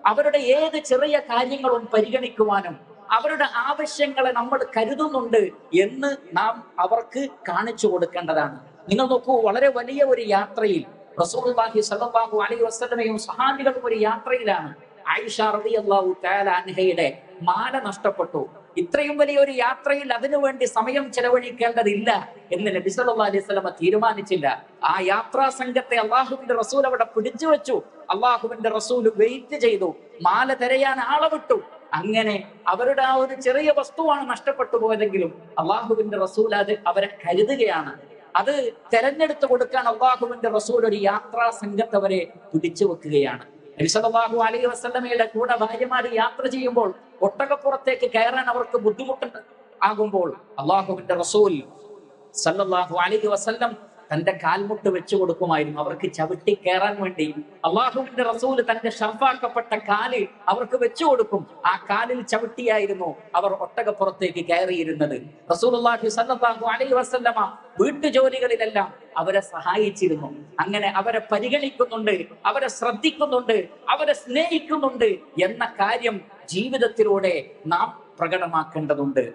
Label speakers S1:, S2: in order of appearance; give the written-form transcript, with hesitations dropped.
S1: അവരുടെ ഏത് ചെറിയ കാര്യങ്ങളും പരിഗണിക്കുവാനും അവരുടെ ആവശ്യങ്ങളെ നമ്മൾ കരുതുന്നുണ്ട് എന്ന് നാം അവർക്ക് കാണിച്ചു കൊടുക്കേണ്ടതാണ്. നിങ്ങൾ നോക്കൂ, വളരെ വലിയ ഒരു യാത്രയിൽ റസൂലുള്ളാഹി സ്വല്ലല്ലാഹു അലൈഹി വസല്ലമയും സഹാബികളും ഒരു യാത്രയിലാണ്. ആയിഷ റളിയല്ലാഹു തആല അൻഹയുടെ മാല നഷ്ടപ്പെട്ടു. ഇത്രയും വലിയ ഒരു യാത്രയിൽ അതിനുവേണ്ടി സമയം ചെലവഴിക്കേണ്ടതില്ല എന്ന് നബി സല്ലല്ലാഹു അലൈഹി വസല്ലമ തീരുമാനിച്ചില്ല. ആ യാത്രാ സംഘത്തെ അള്ളാഹുവിന്റെ റസൂൽ അവിടെ പിടിച്ചു വെച്ചു. അള്ളാഹുവിന്റെ റസൂൽ വെയിറ്റ് ചെയ്തു, മാല തിരയാൻ ആളെ വിട്ടു. അങ്ങനെ അവരുടെ ആ ഒരു ചെറിയ വസ്തുവാണ് നഷ്ടപ്പെട്ടു പോയതെങ്കിലും അള്ളാഹുവിന്റെ റസൂൽ അത് അവരെ കരുതുകയാണ്. അത് തെരഞ്ഞെടുത്ത് കൊടുക്കാൻ അള്ളാഹുവിന്റെ റസൂൽ ഒരു യാത്രാ സംഘത്തെ അവരെ പിടിച്ചു വെക്കുകയാണ്. നബി സല്ലല്ലാഹു അലൈഹി വസല്ലമയുടെ കൂടെ ഭാര്യമാര് യാത്ര ചെയ്യുമ്പോൾ ഒട്ടകപ്പുറത്തേക്ക് കയറാൻ അവർക്ക് ബുദ്ധിമുട്ടുണ്ട് ആകുമ്പോൾ അള്ളാഹുവിന്റെ റസൂൽ സല്ലല്ലാഹു അലൈഹി വസല്ലം തന്റെ കാൽമുട്ട് വെച്ചു കൊടുക്കുമായിരുന്നു അവർക്ക് ചവിട്ടി കയറാൻ വേണ്ടി. അള്ളാഹുവിന്റെ റസൂൽ തന്റെ ഷർഫാക്കപ്പെട്ട കാല് അവർക്ക് വെച്ചു കൊടുക്കും. ആ കാലിൽ ചവിട്ടിയായിരുന്നു അവർ ഒട്ടകപ്പുറത്തേക്ക് കയറിയിരുന്നത്. റസൂലുള്ളാഹി സ്വല്ലല്ലാഹു അലൈഹി വസല്ലമ വീട്ടുജോലികളിലെല്ലാം അവരെ സഹായിച്ചിരുന്നു. അങ്ങനെ അവരെ പരിഗണിക്കുന്നുണ്ട്, അവരെ ശ്രദ്ധിക്കുന്നുണ്ട്, അവരെ സ്നേഹിക്കുന്നുണ്ട് എന്ന കാര്യം ജീവിതത്തിലൂടെ നാം പ്രകടമാക്കേണ്ടതുണ്ട്.